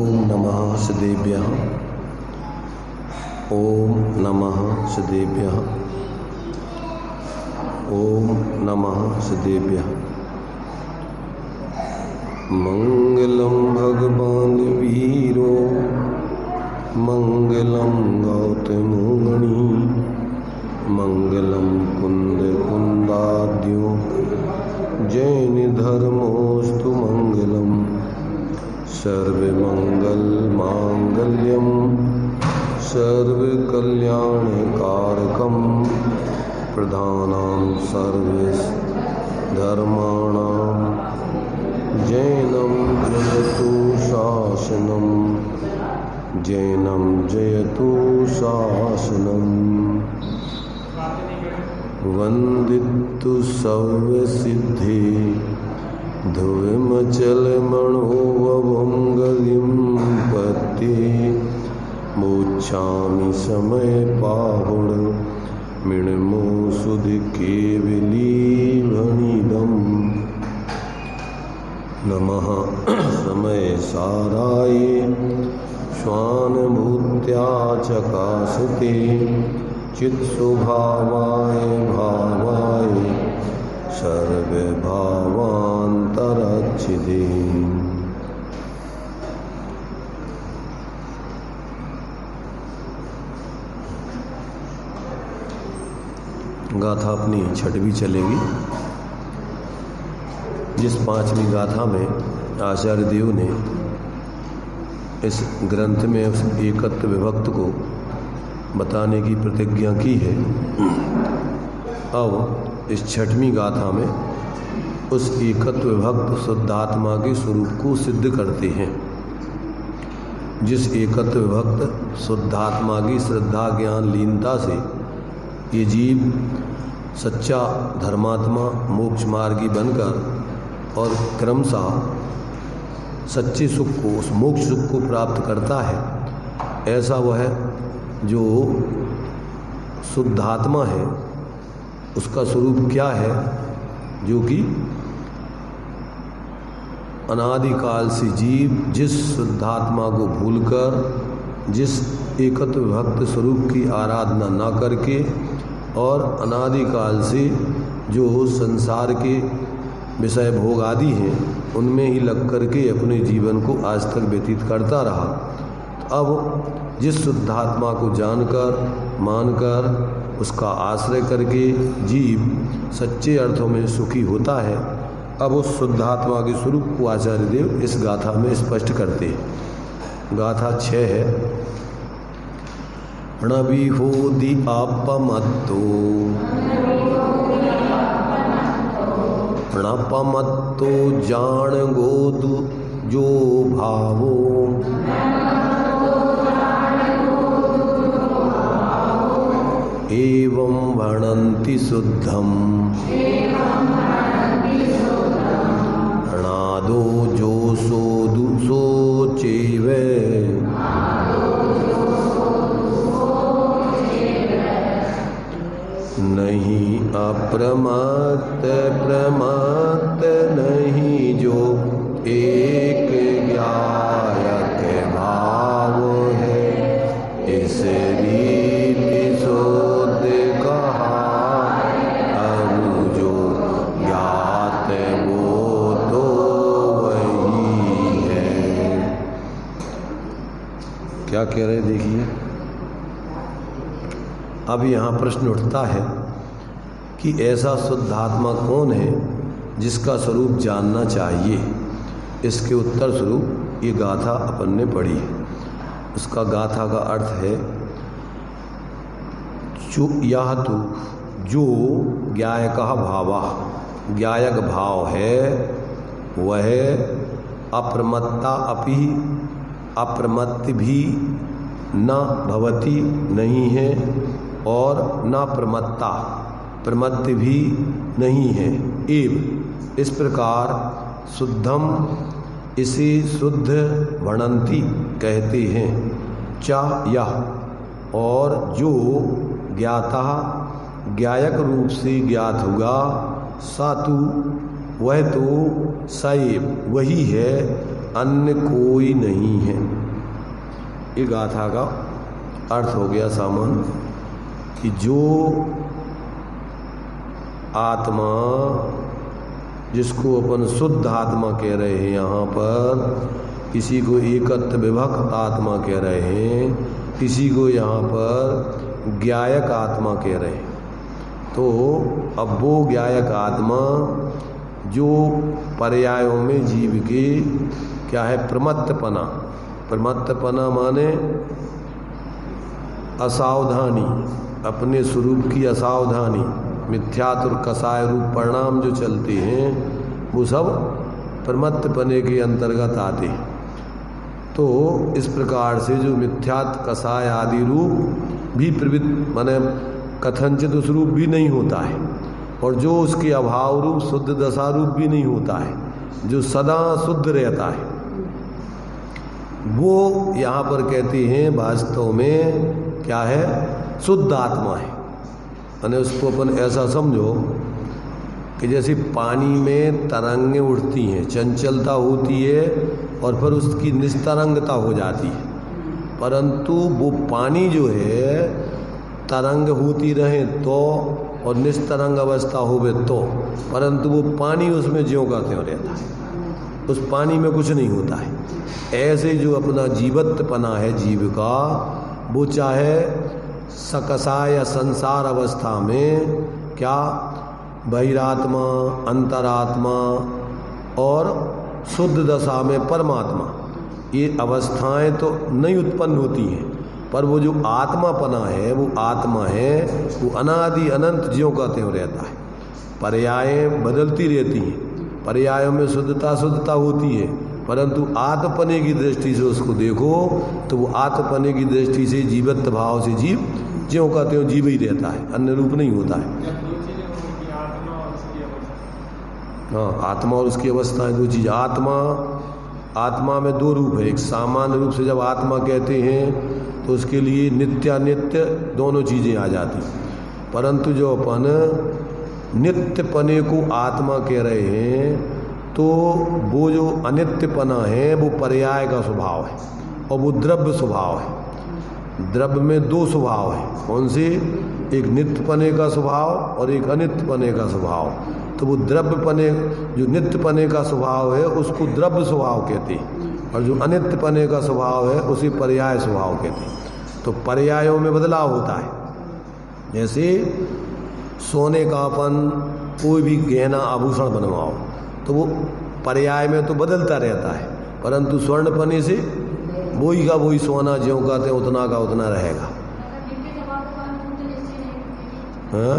ओम नमः सदेभ्यः। ओम नमः सदेभ्यः। ओम नमः सदेभ्यः। मंगलम भगवान वीरो मंगलम गौतमो मणि मंगलम कुंद कुंदाद्यो जैन धर्मोस्तु मंगलम सर्वमंगल मांगल्यम सर्वकल्याणकारकम प्रधानां सर्वधर्माणां जैनं जयतु शासनं जैनं जयतु शासनम् वंदितु सर्वसिद्धि ध्रुवमचलमणोवं गतिं पत्ति मोक्षामि समय पाहुण मृण्मो सुधि केवलीभणिदम् नमः समय साराय स्वानुभूत्या चकाशते चित्स्वभावाय भावाय सर्वभावान्तरच्छिदे। गाथा अपनी छठवीं चलेगी। जिस पांचवी गाथा में आचार्य देव ने इस ग्रंथ में उस एकत्व विभक्त को बताने की प्रतिज्ञा की है, अब इस छठवीं गाथा में उस एकत्व विभक्त शुद्धात्मा के स्वरूप को सिद्ध करते हैं। जिस एकत्व विभक्त शुद्धात्मा की श्रद्धा ज्ञान लीनता से ये जीव सच्चा धर्मात्मा मोक्ष मार्गी बनकर और क्रमशः सच्चे सुख को, उस मोक्ष सुख को प्राप्त करता है, ऐसा वह जो शुद्धात्मा है उसका स्वरूप क्या है, जो कि अनादिकाल से जीव जिस शुद्धात्मा को भूलकर, जिस एकत्व भक्त स्वरूप की आराधना न करके और अनादिकाल से जो संसार के विषय भोग आदि हैं उनमें ही लग करके अपने जीवन को आज तक व्यतीत करता रहा। तो अब जिस शुद्धात्मा को जानकर मानकर उसका आश्रय करके जीव सच्चे अर्थों में सुखी होता है, अब उस शुद्धात्मा के स्वरूप को आचार्य देव इस गाथा में स्पष्ट करते हैं। गाथा 6 है। णविहोदि आपमत्तो णपमत्तो जान गोदु जो भावो एवं भणन्ति शुद्धम णादो जो सोदु सोचेवे नहीं अप्रमात प्रमात नहीं जो एक ज्ञायक भाव है, इस रीति शोध कहा अब जो ज्ञात वो तो वही है। क्या कह रहे देखिए। अब यहाँ प्रश्न उठता है कि ऐसा शुद्धात्मा कौन है जिसका स्वरूप जानना चाहिए। इसके उत्तर स्वरूप ये गाथा अपन ने पढ़ी है। उसका गाथा का अर्थ है यह तो जो ज्ञायक भावा, ज्ञायक भाव है वह अप्रमत्ता अपि अप्रमत्त भी न भवति नहीं है और न प्रमत्ता प्रमत्त भी नहीं है। एव इस प्रकार शुद्धम इसे शुद्ध भणंती कहते हैं। चा यह और जो ज्ञाता ज्ञायक रूप से ज्ञात होगा, सातु वह तो सैव वही है, अन्य कोई नहीं है। ये गाथा का अर्थ हो गया सामान्य कि जो आत्मा, जिसको अपन शुद्ध आत्मा कह रहे हैं, यहाँ पर किसी को एकत्व विभक्त आत्मा कह रहे हैं, किसी को यहाँ पर ज्ञायक आत्मा कह रहे हैं। तो अब वो ज्ञायक आत्मा जो पर्यायों में जीव के क्या है, प्रमत्तपना। प्रमत्तपना माने असावधानी, अपने स्वरूप की असावधानी, मिथ्यात्व और कसाय रूप परिणाम जो चलते हैं वो सब प्रमत्तपने के अंतर्गत आते हैं। तो इस प्रकार से जो मिथ्यात्व कसाय आदि रूप भी प्रवृत्त माने कथनचित उस रूप भी नहीं होता है, और जो उसके अभाव रूप शुद्ध दशा रूप भी नहीं होता है, जो सदा शुद्ध रहता है, वो यहाँ पर कहते हैं वास्तव में क्या है, शुद्ध आत्मा है। यानी उसको अपन ऐसा समझो कि जैसे पानी में तरंगें उठती हैं, चंचलता होती है और फिर उसकी निस्तरंगता हो जाती है, परंतु वो पानी जो है तरंग होती रहे तो और निस्तरंग अवस्था होवे तो, परंतु वो पानी उसमें ज्यों का त्यों रहता है, उस पानी में कुछ नहीं होता है। ऐसे जो अपना जीवत्वपना है जीव का, वो चाहे सकसा या संसार अवस्था में क्या बहिरात्मा, अंतरात्मा और शुद्ध दशा में परमात्मा, ये अवस्थाएं तो नहीं उत्पन्न होती हैं, पर वो जो आत्मापना है वो आत्मा है, वो अनादि अनंत ज्यों का त्यों रहता है। पर्यायें बदलती रहती हैं, पर्यायों में शुद्धता होती है, परंतु आत्मपने की दृष्टि से उसको देखो तो वो आत्मपने की दृष्टि से जीवत्व भाव से जीव ज्यों का त्यों जीव ही रहता है, अन्य रूप नहीं होता है। हाँ, आत्मा और उसकी अवस्था है, दो चीज। आत्मा में दो रूप है। एक सामान्य रूप से जब आत्मा कहते हैं तो उसके लिए नित्यानित्य दोनों चीज़ें आ जाती, परंतु जो अपन नित्यपने को आत्मा कह रहे हैं तो वो जो अनित्यपना है वो पर्याय का स्वभाव है और वो द्रव्य स्वभाव है। द्रव्य में दो स्वभाव है, कौन से, एक नित्यपने का स्वभाव और एक अनित्यपने का स्वभाव। तो वो द्रव्यपने, जो नित्यपने का स्वभाव है उसको द्रव्य स्वभाव कहते हैं, और जो अनित्यपने का स्वभाव है उसे पर्याय स्वभाव कहते हैं। तो पर्यायों में बदलाव होता है। जैसे सोने का अपन कोई भी गहना आभूषण बनवाओ तो वो पर्याय में तो बदलता रहता है, परंतु स्वर्णपने से वही का वही सोना ज्यों का त्यों उतना का उतना रहेगा। हाँ,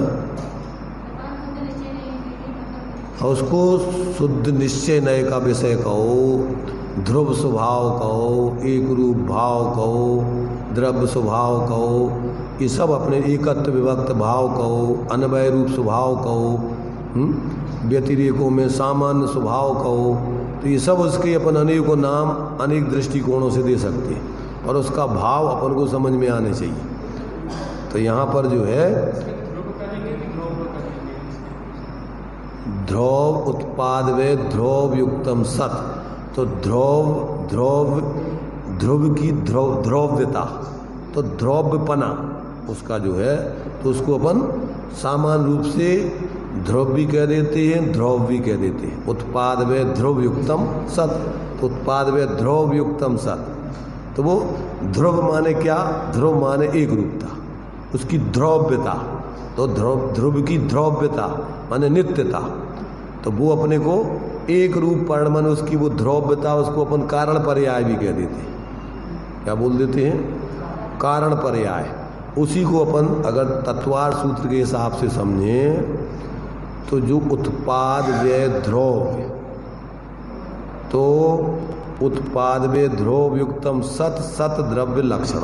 उसको शुद्ध निश्चय नय का विषय कहो, ध्रुव स्वभाव कहो, एक रूप भाव कहो, द्रव्य स्वभाव कहो, ये सब अपने एकत्व विभक्त भाव कहो, अनवय रूप स्वभाव कहो, व्यतिरेकों में सामान्य स्वभाव कहो, तो ये सब उसके अपन अनेकों नाम अनेक दृष्टिकोणों से दे सकते हैं, और उसका भाव अपन को समझ में आने चाहिए। तो यहाँ पर जो है ध्रुव उत्पाद वे ध्रुव युक्तम सत, तो ध्रुव की ध्रुव्यता, तो ध्रुवपना उसका जो है, तो उसको अपन सामान्य रूप से ध्रुव भी कह देते हैं, ध्रुव भी कह देते हैं। उत्पाद में ध्रुव युक्तम सत, तो उत्पाद में ध्रुव युक्तम सत, तो वो ध्रुव माने क्या, ध्रुव माने एक रूपता, उसकी ध्रुव्यता, तो ध्रुव की ध्रुव्यता माने नित्यता, तो वो अपने को एक रूप पर्ण मन उसकी वो ध्रुव्यता, उसको अपन कारण पर्याय भी कह देते हैं। क्या बोल देते हैं, कारण पर्याय। उसी को अपन अगर तत्वार सूत्र के हिसाब से समझें तो जो उत्पाद व्यय ध्रुव, तो उत्पाद व्यय ध्रुव युक्तम सत, सत द्रव्य लक्षण,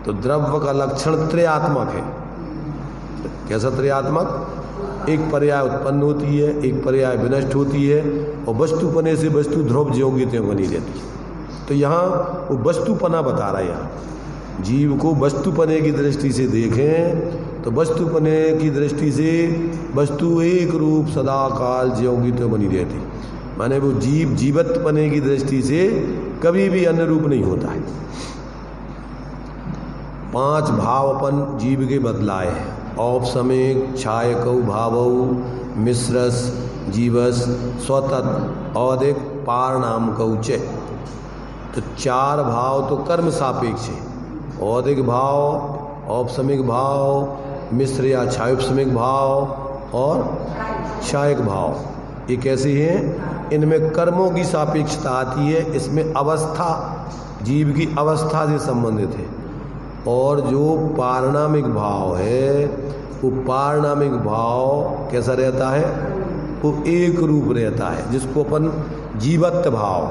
तो द्रव्य का लक्षण त्रयात्मक है। कैसा त्रयात्मक, एक पर्याय उत्पन्न होती है, एक पर्याय विनष्ट होती है, और वस्तुपने से वस्तु ध्रुव ज्यों त्यों बनी रहती है। तो यहाँ वो वस्तुपना बता रहा है। यहाँ जीव को वस्तुपने की दृष्टि से देखें तो वस्तुपने की दृष्टि से वस्तु एक रूप सदा काल ज्यों की त्यों बनी रहती, माने वो जीव जीवत्वपने की दृष्टि से कभी भी अन्य रूप नहीं होता है। 5 भाव अपन जीव के बदलाए हैं। औपसमिक, छायकौ, भावौ, मिश्रस, जीवस, स्वतत, औदिक, पारणामकौ च। तो 4 भाव तो कर्म सापेक्ष है। औदिक भाव, औपसमिक भाव, मिश्र या छायोपसमिक भाव और छायक भाव, ये कैसे हैं? इनमें कर्मों की सापेक्षता आती है। इसमें अवस्था, जीव की अवस्था से संबंधित है। और जो पारणामिक भाव है, वो पारणामिक भाव कैसा रहता है? वो एक रूप रहता है, जिसको अपन जीवत्व भाव।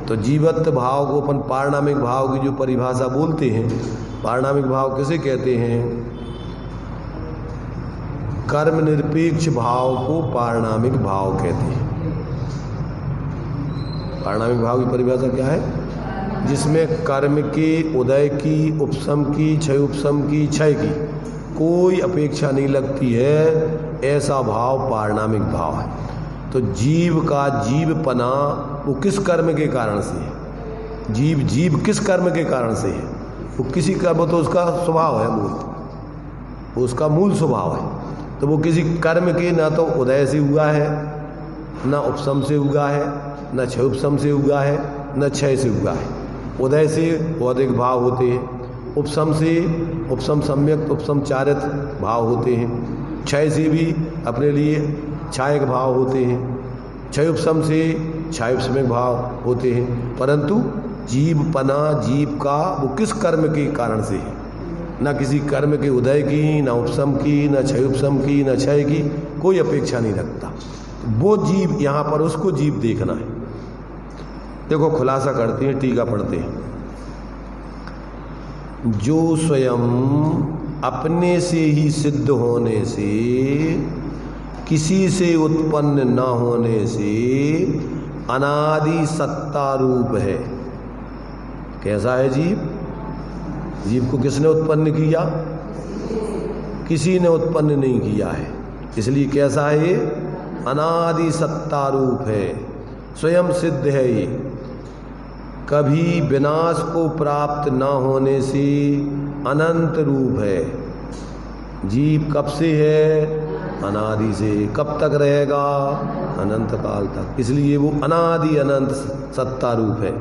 तो जीवत्व भाव को अपन पारणामिक भाव की जो परिभाषा बोलते हैं, पारणामिक भाव किसे कहते हैं? कर्म निरपेक्ष भाव को पारणामिक भाव कहते हैं। पारणामिक भाव की परिभाषा क्या है? जिसमें कर्म के उदय की, उपशम की, क्षय उपशम की, क्षय की कोई अपेक्षा नहीं लगती है, ऐसा भाव पारणामिक भाव है। तो जीव का जीवपना वो किस कर्म के कारण से है? जीव किस कर्म के कारण से है? वो किसी कर्म, तो उसका स्वभाव है, मूल, वो उसका मूल स्वभाव है। तो वो किसी कर्म के ना तो उदय से हुआ है, ना उपशम से हुआ है, न क्षय उपशम से हुआ है, न क्षय से हुआ है। उदय से औदिक भाव होते हैं, उपशम से उपशम सम्यक उपशम चारित भाव होते हैं, क्षय से भी अपने लिए छायक भाव होते हैं, क्षय उपशम से छायोपशमिक भाव होते हैं। परंतु जीवपना, जीव का वो किस कर्म के कारण से है? ना किसी कर्म के उदय की, ना उपशम की, ना क्षय उपशम की, ना क्षय की कोई अपेक्षा नहीं रखता। वो जीव, यहाँ पर उसको जीव देखना है। देखो खुलासा करते हैं, टीका पढ़ते हैं। जो स्वयं अपने से ही सिद्ध होने से, किसी से उत्पन्न न होने से अनादि सत्ता रूप है। कैसा है जीव? जीव को किसने उत्पन्न किया? किसी ने उत्पन्न नहीं किया है, इसलिए कैसा है ये? अनादि सत्ता रूप है, स्वयं सिद्ध है ये। कभी विनाश को प्राप्त न होने से अनंत रूप है। जीव कब से है? अनादि से। कब तक रहेगा? अनंत काल तक। इसलिए वो अनादि अनंत सत्ता रूप है।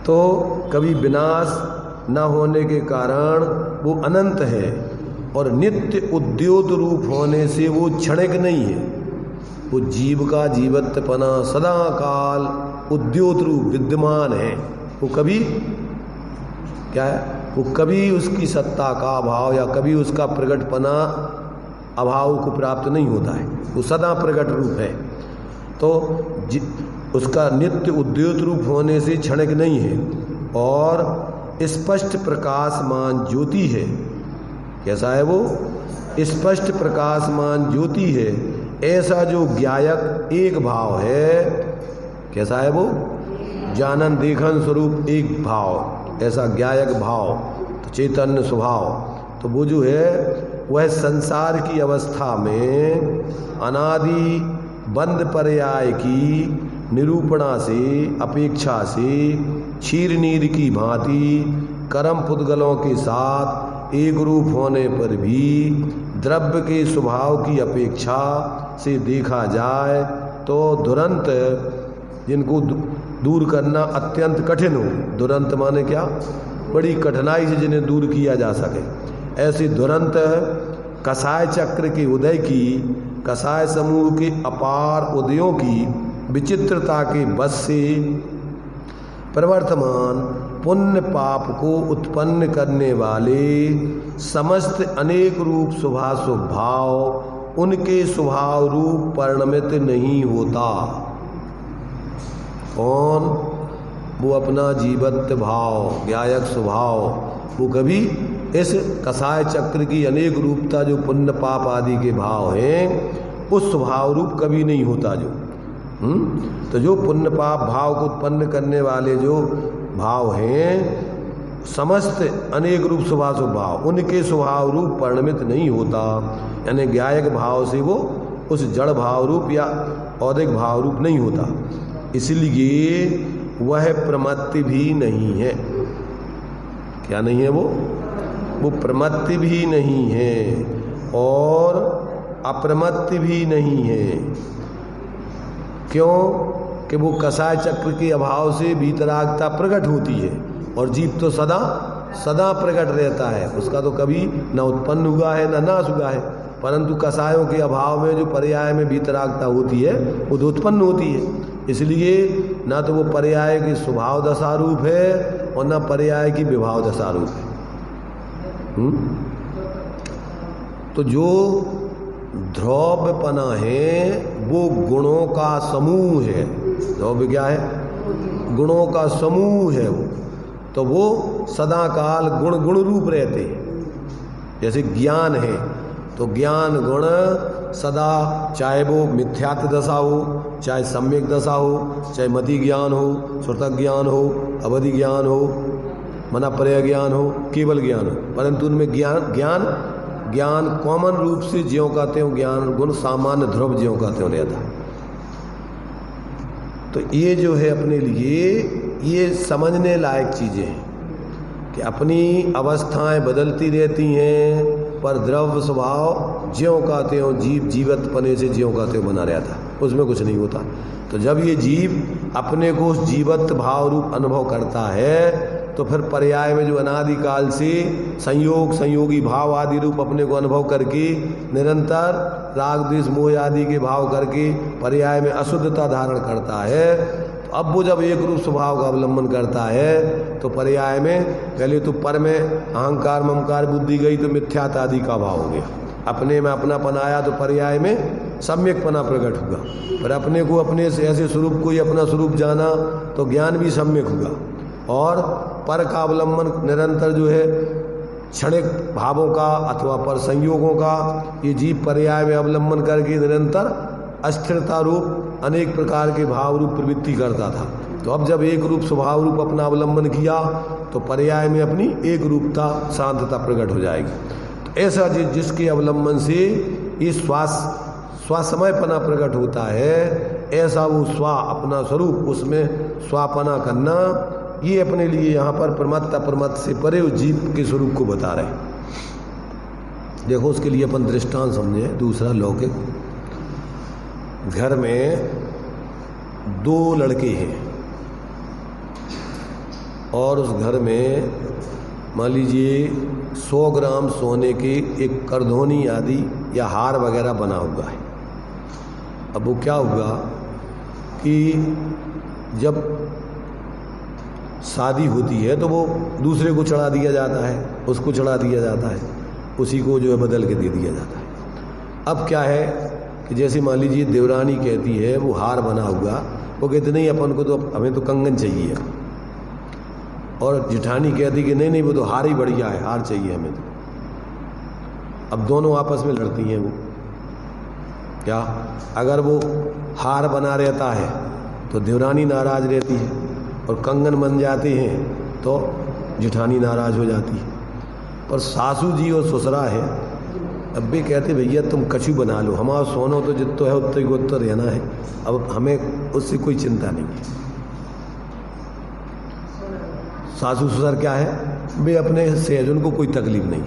तो कभी विनाश न होने के कारण वो अनंत है, और नित्य उद्योत रूप होने से वो क्षणिक नहीं है। वो जीव का जीवत्वपना सदा काल उद्योत रूप विद्यमान है। वो कभी क्या है? वो कभी उसकी सत्ता का अभाव या कभी उसका प्रकटपना अभाव को प्राप्त नहीं होता है। वो सदा प्रकट रूप है। तो उसका नित्य उद्योत रूप होने से क्षणिक नहीं है, और स्पष्ट प्रकाशमान ज्योति है। कैसा है वो? स्पष्ट प्रकाशमान ज्योति है। ऐसा जो ज्ञायक एक भाव है, कैसा है वो? जानन देखन स्वरूप एक भाव, ऐसा ज्ञायक भाव, तो चैतन्य स्वभाव। तो वो जो है वह संसार की अवस्था में अनादि बंद पर्याय की निरूपणा से, अपेक्षा से क्षीर नीर की भांति कर्म पुद्गलों के साथ एक रूप होने पर भी द्रव्य के स्वभाव की अपेक्षा से देखा जाए तो दुरंत, जिनको दूर करना अत्यंत कठिन हो। दुरंत माने क्या? बड़ी कठिनाई से जिन्हें दूर किया जा सके। ऐसे दुरंत कसाय चक्र के उदय की, कसाय समूह के अपार उदयों की विचित्रता के बस से प्रवर्तमान पुण्य पाप को उत्पन्न करने वाले समस्त अनेक रूप शुभाशुभ भाव उनके स्वभाव रूप परिणमित नहीं होता। कौन? वो अपना जीवत्व भाव, ज्ञायक स्वभाव, वो कभी इस कसाय चक्र की अनेक रूपता जो पुण्य पाप आदि के भाव हैं, उस स्वभाव रूप कभी नहीं होता। जो तो जो पुण्य पाप भाव को उत्पन्न करने वाले जो भाव हैं, समस्त अनेक रूप स्वभाव भाव, उनके स्वभाव रूप परिणमित नहीं होता। यानी ज्ञायक भाव से वो उस जड़ भाव रूप या औदिक भाव रूप नहीं होता, इसलिए वह प्रमत्त भी नहीं है। क्या नहीं है वो? वो प्रमत्त भी नहीं है और अप्रमत्त भी नहीं है। क्यों? कि वो कसाय चक्र के अभाव से वीतरागता प्रकट होती है और जीव तो सदा सदा प्रकट रहता है, उसका तो कभी न उत्पन्न हुआ है न नाश हुआ है, परंतु कसायों के अभाव में जो पर्याय में वीतरागता होती है वो तो उत्पन्न होती है। इसलिए ना तो वो पर्याय की स्वभाव दशा रूप है और न पर्याय की विभाव दशा रूप है। तो जो ध्रुवपना है वो गुणों का समूह है। ध्रुव क्या है? गुणों का समूह है वो। तो वो सदा काल गुण गुण रूप रहते हैं। जैसे ज्ञान है तो ज्ञान गुण सदा, चाहे वो मिथ्यात्व दशा हो, चाहे सम्यक दशा हो, चाहे मति ज्ञान हो, श्रुतक ज्ञान हो, अवधि ज्ञान हो, मनापर्य ज्ञान हो, केवल ज्ञान हो, परंतु उनमें ज्ञान कॉमन रूप से ज्यों का त्यों ज्ञान गुण सामान्य ध्रुव ज्यों का त्यों रहता। तो ये जो है अपने लिए ये समझने लायक चीजें हैं कि अपनी अवस्थाएं बदलती रहती हैं, पर द्रव्य स्वभाव ज्यों का त्यों जीव जीवत पने से ज्यों का त्यों बना रहता, उसमें कुछ नहीं होता। तो जब ये जीव अपने को उस जीवत भाव रूप अनुभव करता है तो फिर पर्याय में जो अनादिकाल से संयोगी भाव आदि रूप अपने को अनुभव करके निरंतर राग द्वेष मोह आदि के भाव करके पर्याय में अशुद्धता धारण करता है। तो अब वो जब एक रूप स्वभाव का अवलंबन करता है तो पर्याय में पहले तो पर में अहंकार ममकार बुद्धि गई तो मिथ्यात्व आदि का भाव हो गया, अपने में अपनापन आया तो पर्याय में सम्यकपना प्रकट हुआ, पर अपने को अपने से ऐसे स्वरूप को ही अपना स्वरूप जाना तो ज्ञान भी सम्यक हुआ। और पर का अवलंबन निरंतर जो है क्षणिक भावों का अथवा पर संयोगों का ये जीव पर्याय में अवलंबन करके निरंतर अस्थिरता रूप अनेक प्रकार के भाव रूप प्रवृत्ति करता था। तो अब जब एक रूप स्वभाव रूप अपना अवलंबन किया तो पर्याय में अपनी एक रूपता शांतता प्रकट हो जाएगी। तो ऐसा जिसके अवलंबन से ये स्वसमयपना प्रकट होता है, ऐसा वो अपना स्वरूप उसमें स्वापना करना, ये अपने लिए यहाँ पर प्रमत्त अप्रमत्त से परे उस जीव के स्वरूप को बता रहे हैं। देखो उसके लिए अपन दृष्टांत समझे। दूसरा लौकिक, घर में दो लड़के हैं और उस घर में मान लीजिए 100 ग्राम सोने के एक करधोनी आदि या हार वगैरह बना हुआ है। अब वो क्या हुआ कि जब शादी होती है तो वो दूसरे को चढ़ा दिया जाता है, उसको चढ़ा दिया जाता है, उसी को जो है बदल के दे दिया जाता है। अब क्या है कि जैसे मान लीजिए देवरानी कहती है वो हार बना हुआ, वो कहते नहीं अपन को तो हमें तो कंगन चाहिए, और जेठानी कहती कि नहीं वो तो हार ही बढ़िया है, हार चाहिए हमें तो। अब दोनों आपस में लड़ती हैं। वो क्या, अगर वो हार बना रहता है तो देवरानी नाराज रहती है और कंगन बन जाते हैं तो जेठानी नाराज हो जाती है। पर सासू जी और ससुरा है, अब भी कहते भैया तुम कछु बना लो, हमारा सोनो तो जितो है उतने को तो रहना है, अब हमें उससे कोई चिंता नहीं है। सासू ससुर क्या है, वे अपने से उनको कोई तकलीफ नहीं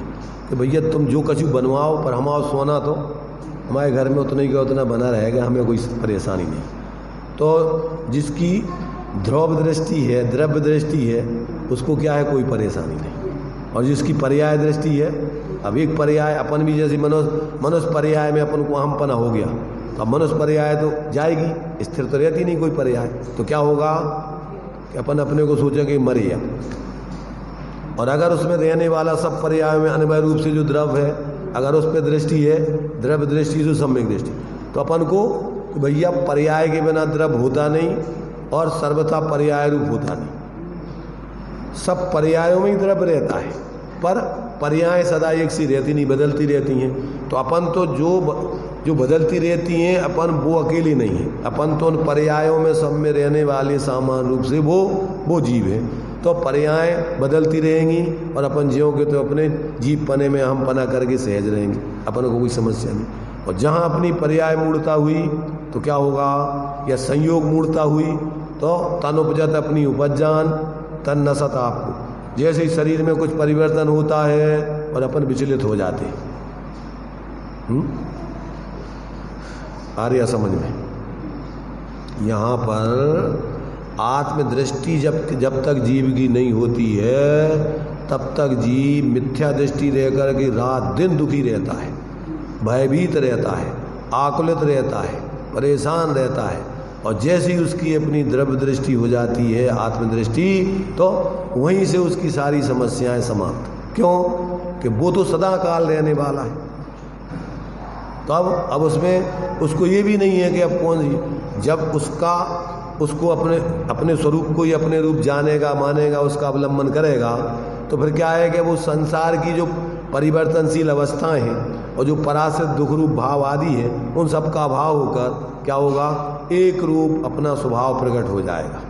कि भैया तुम जो कछु बनवाओ, पर हमारा सोना तो हमारे घर में उतना ही का उतना बना रहेगा, हमें कोई परेशानी नहीं। तो जिसकी ध्रुव दृष्टि है, द्रव्य दृष्टि है, उसको क्या है, कोई परेशानी नहीं। और जिसकी पर्याय दृष्टि है, अब एक पर्याय अपन भी जैसे मनुष्य पर्याय में अपन को अहमपना हो गया, तो अब मनुष्य पर्याय तो जाएगी, स्थिर तो रहती नहीं कोई पर्याय। तो क्या होगा कि अपन अपने को सोचे कि मर गया, और अगर उसमें रहने वाला सब पर्याय में अनिवार्य रूप से जो द्रव्य है, अगर उस पर दृष्टि है, द्रव्य दृष्टि से सम्यक दृष्टि, तो अपन को भैया पर्याय के बिना द्रव्य होता नहीं और सर्वथा पर्याय रूप होता नहीं। सब पर्यायों में ही द्रव्य रहता है, पर पर्याय सदा एक सी रहती नहीं, बदलती रहती हैं। तो अपन तो जो बदलती रहती हैं, अपन वो अकेले नहीं है, अपन तो उन पर्यायों में सब में रहने वाले सामान्य रूप से वो जीव है। तो पर्याय बदलती रहेंगी और अपन जियोगे तो अपने जीव पने में हम पना करके सहज रहेंगे, अपन को कोई समस्या नहीं। और जहाँ अपनी पर्याय मूर्ता हुई तो क्या होगा, या संयोग मूर्ता हुई तो तन उपजत अपनी उपजान तन नसत आपको। जैसे ही शरीर में कुछ परिवर्तन होता है और अपन विचलित हो जाते। आ रही समझ में? यहाँ पर आत्मदृष्टि जब तक जीव की नहीं होती है तब तक जीव मिथ्या दृष्टि रहकर के रात दिन दुखी रहता है, भयभीत रहता है, आकुलित रहता है, परेशान रहता है। और जैसे ही उसकी अपनी द्रव्य दृष्टि हो जाती है, आत्मदृष्टि, तो वहीं से उसकी सारी समस्याएं समाप्त। क्यों? कि वो तो सदा काल रहने वाला है। तो अब उसमें उसको ये भी नहीं है कि अब कौन सी, जब उसको अपने स्वरूप को ही अपने रूप जानेगा, मानेगा, उसका अवलंबन करेगा, तो फिर क्या है कि वो संसार की जो परिवर्तनशील अवस्थाएं हैं और जो पराश्रित दुख रूप भाव आदि है, उन सब का अभाव होकर क्या होगा, एक रूप अपना स्वभाव प्रकट हो जाएगा।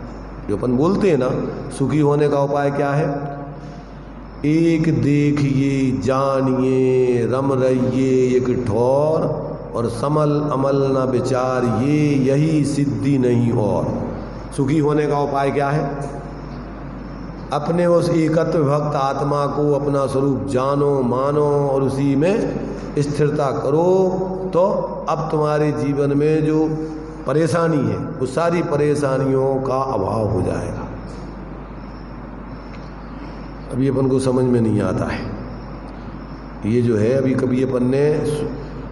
जो अपन बोलते हैं ना, सुखी होने का उपाय क्या है? एक देखिए जानिए रम रहिए एक ठौर, और समल अमल न विचार ये यही सिद्धि नहीं और। सुखी होने का उपाय क्या है? अपने उस एकत्व भक्त आत्मा को अपना स्वरूप जानो, मानो और उसी में स्थिरता करो, तो अब तुम्हारे जीवन में जो परेशानी है वो सारी परेशानियों का अभाव हो जाएगा। अभी अपन को समझ में नहीं आता है ये जो है। अभी कभी अपन ने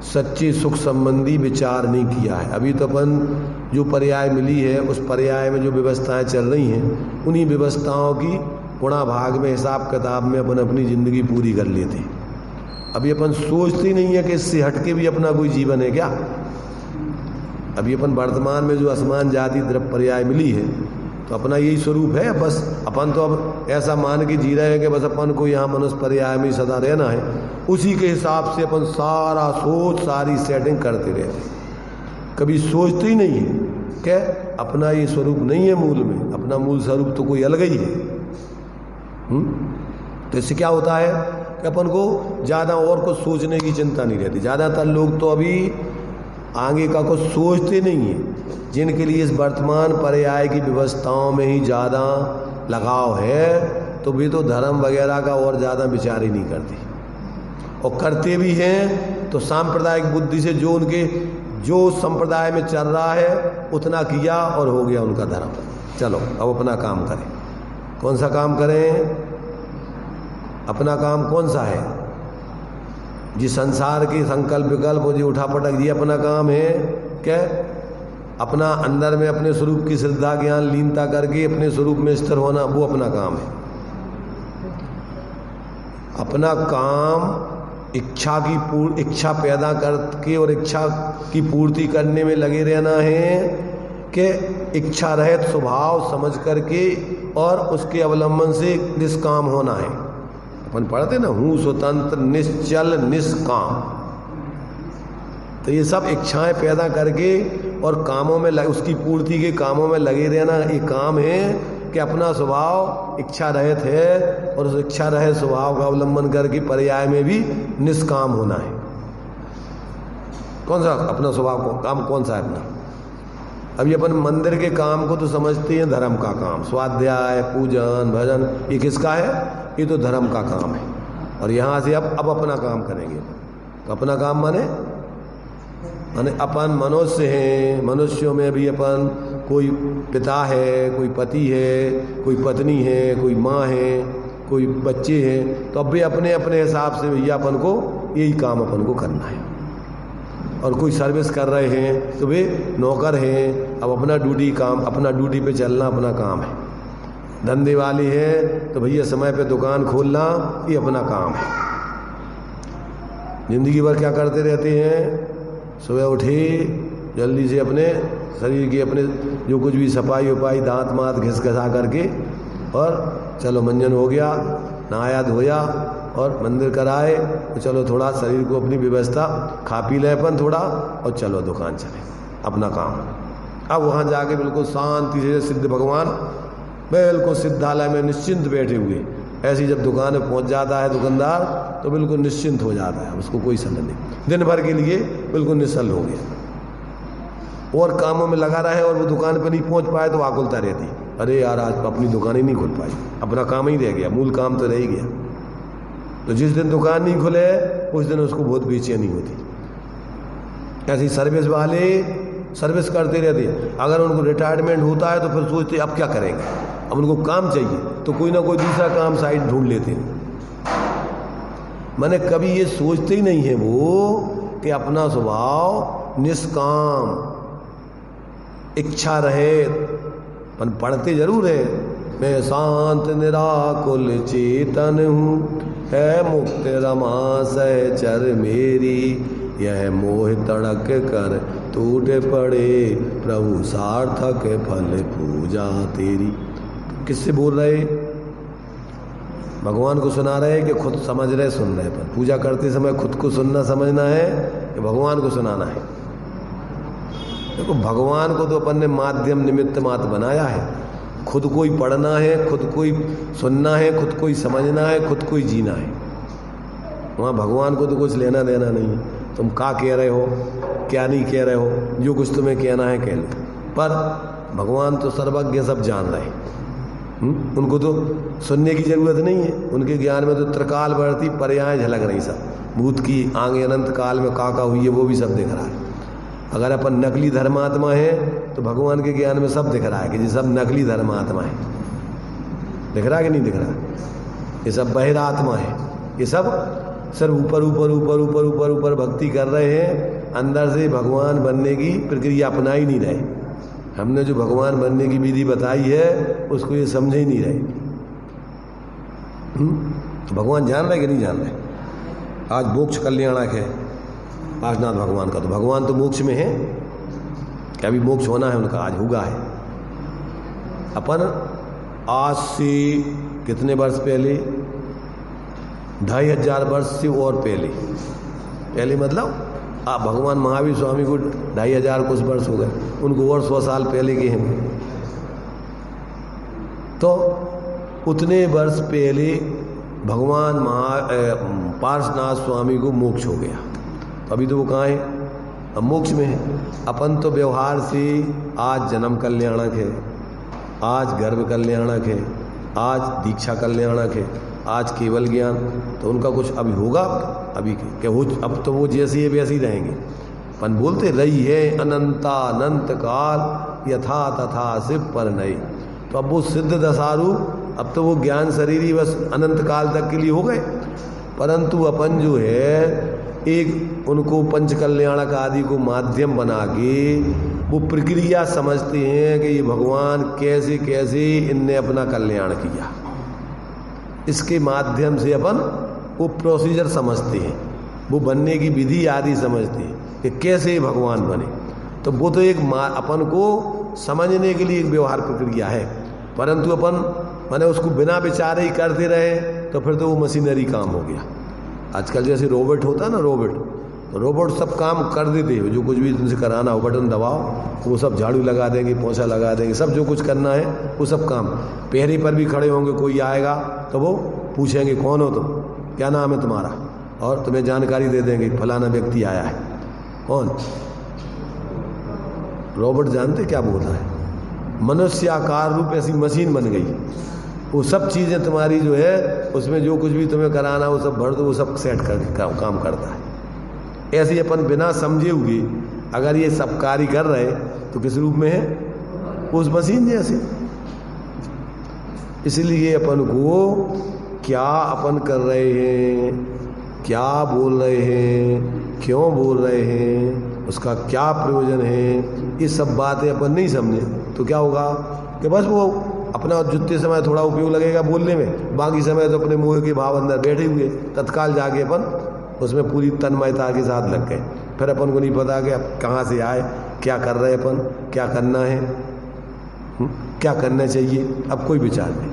सच्चे सुख संबंधी विचार नहीं किया है। अभी तो अपन जो पर्याय मिली है उस पर्याय में जो व्यवस्थाएं चल रही हैं, उन्हीं व्यवस्थाओं की गुणा भाग में, हिसाब किताब में अपन अपनी ज़िंदगी पूरी कर लेते हैं। अभी अपन सोचते ही नहीं है कि इससे हटके भी अपना कोई जीवन है क्या। अभी अपन वर्तमान में जो असमान जाति द्रव्य पर्याय मिली है, तो अपना यही स्वरूप है। बस अपन तो अब ऐसा मान के जी रहे हैं कि बस अपन को यहाँ मनुष्य पर्याय में सदा रहना है। उसी के हिसाब से अपन सारा सोच, सारी सेटिंग करते रहते, कभी सोचते ही नहीं है कि अपना ये स्वरूप नहीं है मूल में, अपना मूल स्वरूप तो कोई अलग ही है। तो इससे क्या होता है कि अपन को ज़्यादा और कुछ सोचने की चिंता नहीं रहती। ज़्यादातर लोग तो अभी आगे का कुछ सोचते नहीं है, जिनके लिए इस वर्तमान पर्याय की व्यवस्थाओं में ही ज़्यादा लगाव है, तो भी तो धर्म वगैरह का और ज़्यादा विचार ही नहीं करते। और करते भी हैं तो सांप्रदायिक बुद्धि से जो संप्रदाय में चल रहा है उतना किया और हो गया उनका धर्म। चलो अब अपना काम करें। कौन सा काम करें? अपना काम कौन सा है? जिस संसार के संकल्प विकल्प और जो उठा पटक, ये अपना काम है क्या? अपना अंदर में अपने स्वरूप की श्रद्धा ज्ञान लीनता करके अपने स्वरूप में स्थिर होना, वो अपना काम है। अपना काम इच्छा पैदा करके और इच्छा की पूर्ति करने में लगे रहना है कि इच्छा रहित स्वभाव समझ करके और उसके अवलंबन से निष्काम होना है। अपन पढ़ते ना, हूँ स्वतंत्र निश्चल निष्काम। तो ये सब इच्छाएं पैदा करके और कामों में उसकी पूर्ति के कामों में लगे रहना, ये काम है कि अपना स्वभाव इच्छा रहित है और उस इच्छा रहित स्वभाव का अवलंबन करके पर्याय में भी निष्काम होना है। कौन सा अपना स्वभाव को काम कौन सा है अपना? अभी अपन मंदिर के काम को तो समझते हैं धर्म का काम, स्वाध्याय, पूजन, भजन, ये किसका है? ये तो धर्म का काम है। और यहाँ से अब अपना काम करेंगे। तो अपना काम माने अपन मनुष्य हैं, मनुष्यों में भी अपन कोई पिता है, कोई पति है, कोई पत्नी है, कोई माँ है, कोई बच्चे हैं। तो अब भी अपने अपने हिसाब से भैया अपन को यही काम अपन को करना है। और कोई सर्विस कर रहे हैं तो वे नौकर हैं, अब अपना ड्यूटी पे चलना अपना काम है। धंधे वाले हैं तो भैया समय पे दुकान खोलना, ये अपना काम है। जिंदगी भर क्या करते रहते हैं? सुबह उठे जल्दी से अपने शरीर की अपने जो कुछ भी सफाई उपाई, दांत मात घिसघसा करके, और चलो मंजन हो गया, नहाया धोया और मंदिर कराए, तो चलो थोड़ा शरीर को अपनी व्यवस्था, खा पी ले अपन थोड़ा और चलो दुकान चले, अपना काम। अब वहाँ जाके बिल्कुल शांति से सिद्ध भगवान बिल्कुल सिद्धालय में निश्चिंत बैठे हुए, ऐसी जब दुकान में पहुँच जाता है दुकानदार तो बिल्कुल निश्चिंत हो जाता है, उसको कोई समय नहीं, दिन भर के लिए बिल्कुल निश्चल हो गया। और कामों में लगा रहे और वो दुकान पर नहीं पहुँच पाए तो आकुलता रहती, अरे यार आज अपनी दुकान ही नहीं खुल पाई, अपना काम ही रह गया, मूल काम तो रह ही गया। तो जिस दिन दुकान नहीं खुले उस दिन उसको बहुत बेचैनी होती। ऐसी सर्विस वाले सर्विस करते रहते, अगर उनको रिटायरमेंट होता है तो फिर सोचते अब क्या करेंगे, अब उनको काम चाहिए तो कोई ना कोई दूसरा काम साइड ढूंढ लेते हैं। मैंने कभी ये सोचते ही नहीं है वो कि अपना स्वभाव निष्काम इच्छा रहे, पर पढ़ते जरूर है, मैं शांत निराकुल चेतन हूँ, है मुक्त रमा सहचर मेरी, यह मोह तड़क कर टूट पड़े, प्रभु सार्थक फल पूजा तेरी। किससे बोल रहे? भगवान को सुना रहे कि खुद समझ रहे सुन रहे? पर पूजा करते समय खुद को सुनना समझना है कि भगवान को सुनाना है? देखो भगवान को तो अपन ने माध्यम निमित्त मात्र बनाया है, खुद को ही पढ़ना है, खुद को ही सुनना है, खुद को ही समझना है, खुद को ही जीना है। वहाँ भगवान को तो कुछ लेना देना नहीं है। तुम क्या कह रहे हो क्या नहीं कह रहे हो, जो कुछ तुम्हें कहना है कह लो, पर भगवान तो सर्वज्ञ सब जान रहे हैं। उनको तो सुनने की जरूरत नहीं है, उनके ज्ञान में तो त्रिकाल बढ़ती पर्याय झलक रही, सब भूत की आगे अनंत काल में का हुई है वो भी सब दिख रहा है। अगर अपन नकली धर्मात्मा है तो भगवान के ज्ञान में सब दिख रहा है कि ये सब नकली धर्मात्मा है। दिख रहा है कि नहीं दिख रहा? ये सब बहिरात्मा है, ये सब सिर्फ ऊपर ऊपर ऊपर ऊपर ऊपर ऊपर भक्ति कर रहे हैं, अंदर से भगवान बनने की प्रक्रिया अपना ही नहीं रहे। हमने जो भगवान बनने की विधि बताई है उसको ये समझे ही नहीं रहे। तो भगवान जान रहे कि नहीं जान रहे? आज मोक्ष कल्याणक है आजनाथ भगवान का, तो भगवान तो मोक्ष में है, क्या अभी मोक्ष होना है उनका? आज हुआ है। अपन आज से कितने वर्ष पहले, 2500 वर्ष से और पहले मतलब भगवान महावीर स्वामी को 2500 कुछ वर्ष हो गए, उनको और 100 साल पहले के हैं। तो उतने वर्ष पहले भगवान पार्श्वनाथ स्वामी को मोक्ष हो गया। अभी तो वो कहाँ है? अब मोक्ष में है। अपन तो व्यवहार से आज जन्म कल्याणक है, आज गर्भ कल्याणक है, आज दीक्षा कल्याणक है, आज केवल ज्ञान, तो उनका कुछ अभी होगा? अभी क्या हो? अब तो वो जैसे ही वैसे ही रहेंगे। अपन बोलते रही है अनंता अनंत काल यथा तथा शिव पर नहीं, तो अब वो सिद्ध दशारूप, अब तो वो ज्ञान शरीर ही बस अनंत काल तक के लिए हो गए। परंतु अपन जो है एक उनको पंच कल्याणक आदि को माध्यम बना के वो प्रक्रिया समझते हैं कि ये भगवान कैसे कैसे इनने अपना कल्याण किया, इसके माध्यम से अपन वो प्रोसीजर समझते हैं, वो बनने की विधि आदि समझते हैं कि कैसे भगवान बने। तो वो तो एक अपन को समझने के लिए एक व्यवहार प्रक्रिया है, परंतु अपन मैंने उसको बिना विचारे ही करते रहे तो फिर तो वो मशीनरी काम हो गया। आजकल जैसे रोबोट होता है ना, रोबोट सब काम कर देते हैं, जो कुछ भी तुमसे कराना हो बटन दबाओ वो सब झाड़ू लगा देंगे, पोछा लगा देंगे, सब जो कुछ करना है वो सब काम। पहरे पर भी खड़े होंगे, कोई आएगा तो वो पूछेंगे कौन हो तुम, क्या नाम है तुम्हारा, और तुम्हें जानकारी दे देंगे फलाना व्यक्ति आया है। कौन? रोबोट जानते क्या बोल रहा है? मनुष्य आकार रूप ऐसी मशीन बन गई, वो सब चीज़ें तुम्हारी जो है उसमें जो कुछ भी तुम्हें कराना वो सब भर दो, वो सब सेट करके काम करता है। ऐसे अपन बिना समझे हुए अगर ये सब कार्य कर रहे तो किस रूप में है? उस मशीन जैसे। इसलिए अपन को क्या अपन कर रहे हैं, क्या बोल रहे हैं, क्यों बोल रहे हैं, उसका क्या प्रयोजन है, ये सब बातें अपन नहीं समझे तो क्या होगा कि बस वो अपना जितने समय थोड़ा उपयोग लगेगा बोलने में, बाकी समय तो अपने मोह के भाव अंदर बैठे हुए, तत्काल जाके अपन उसमें पूरी तन्मयता के साथ लग गए। फिर अपन को नहीं पता कि अब कहाँ से आए, क्या कर रहे अपन, क्या करना है, क्या करना चाहिए, अब कोई विचार नहीं।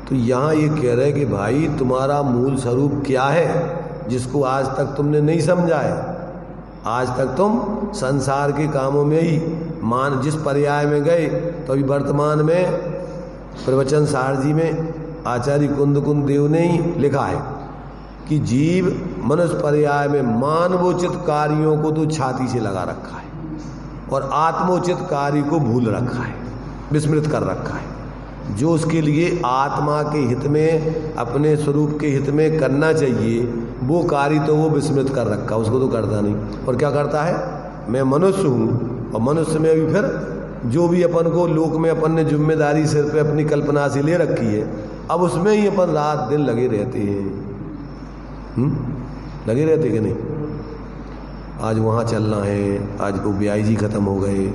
तो यहाँ ये कह रहे कि भाई तुम्हारा मूल स्वरूप क्या है जिसको आज तक तुमने नहीं समझा है। आज तक तुम संसार के कामों में ही जिस पर्याय में गए, तो अभी वर्तमान में प्रवचन सार जी में आचार्य कुंद देव ने ही लिखा है कि जीव मनुष्य पर्याय में मानवोचित कार्यों को तो छाती से लगा रखा है और आत्मोचित कार्य को भूल रखा है, विस्मृत कर रखा है। जो उसके लिए आत्मा के हित में, अपने स्वरूप के हित में करना चाहिए, वो कार्य तो वो विस्मृत कर रखा, उसको तो करता नहीं। और क्या करता है, मैं मनुष्य हूँ, और मनुष्य में भी फिर जो भी अपन को लोक में अपन ने जिम्मेदारी सिर पे अपनी कल्पना से ले रखी है, अब उसमें ही अपन रात दिन लगे रहते हैं। लगे रहते कि नहीं? आज वहाँ चलना है, आज वो ब्याई जी खत्म हो गए,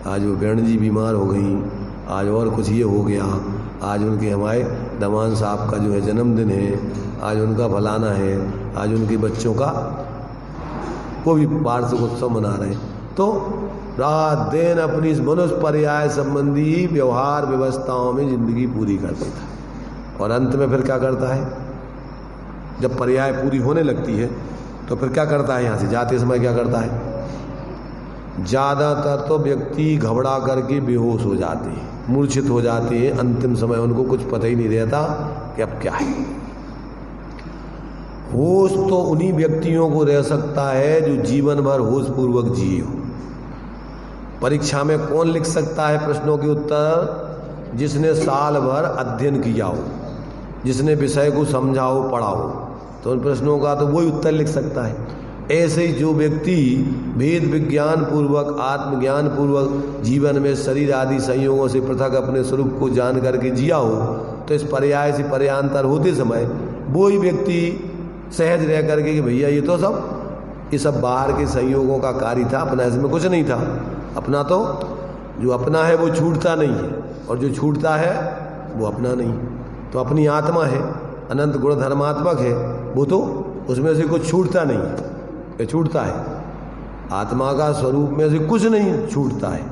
आज वो बहन जी बीमार हो गई, आज और कुछ ये हो गया, आज उनके हमारे दमान साहब का जो है जन्मदिन है, आज उनका फलाना है, आज उनके बच्चों का वो भी वार्षिक उत्सव मना रहे हैं। तो रात दिन अपनी इस मनुष्य पर्याय संबंधी व्यवहार व्यवस्थाओं में जिंदगी पूरी कर देता है। और अंत में फिर क्या करता है, जब पर्याय पूरी होने लगती है तो फिर क्या करता है, यहाँ से जाते समय क्या करता है, ज़्यादातर तो व्यक्ति घबरा करके बेहोश हो जाते हैं, मूर्छित हो जाते हैं। अंतिम समय उनको कुछ पता ही नहीं रहता कि अब क्या है। होश तो उन्हीं व्यक्तियों को रह सकता है जो जीवन भर होश पूर्वक जिए हो। परीक्षा में कौन लिख सकता है प्रश्नों के उत्तर, जिसने साल भर अध्ययन किया हो, जिसने विषय को समझा हो, पढ़ा हो, तो उन प्रश्नों का तो वही उत्तर लिख सकता है। ऐसे ही जो व्यक्ति वेद विज्ञान पूर्वक, आत्मज्ञान पूर्वक जीवन में शरीर आदि संयोगों से पृथक अपने स्वरूप को जान करके जिया हो, तो इस पर्याय से पर्यांतर होते समय वो ही व्यक्ति सहज रह करके कि भैया ये सब बाहर के संयोगों का कार्य था, अपना इसमें कुछ नहीं था। अपना तो जो अपना है वो छूटता नहीं है, और जो छूटता है वो अपना नहीं। तो अपनी आत्मा है, अनंत गुण धर्मात्मक है, वो तो उसमें से कुछ छूटता नहीं है। ये छूटता है, आत्मा का स्वरूप में से कुछ नहीं छूटता है।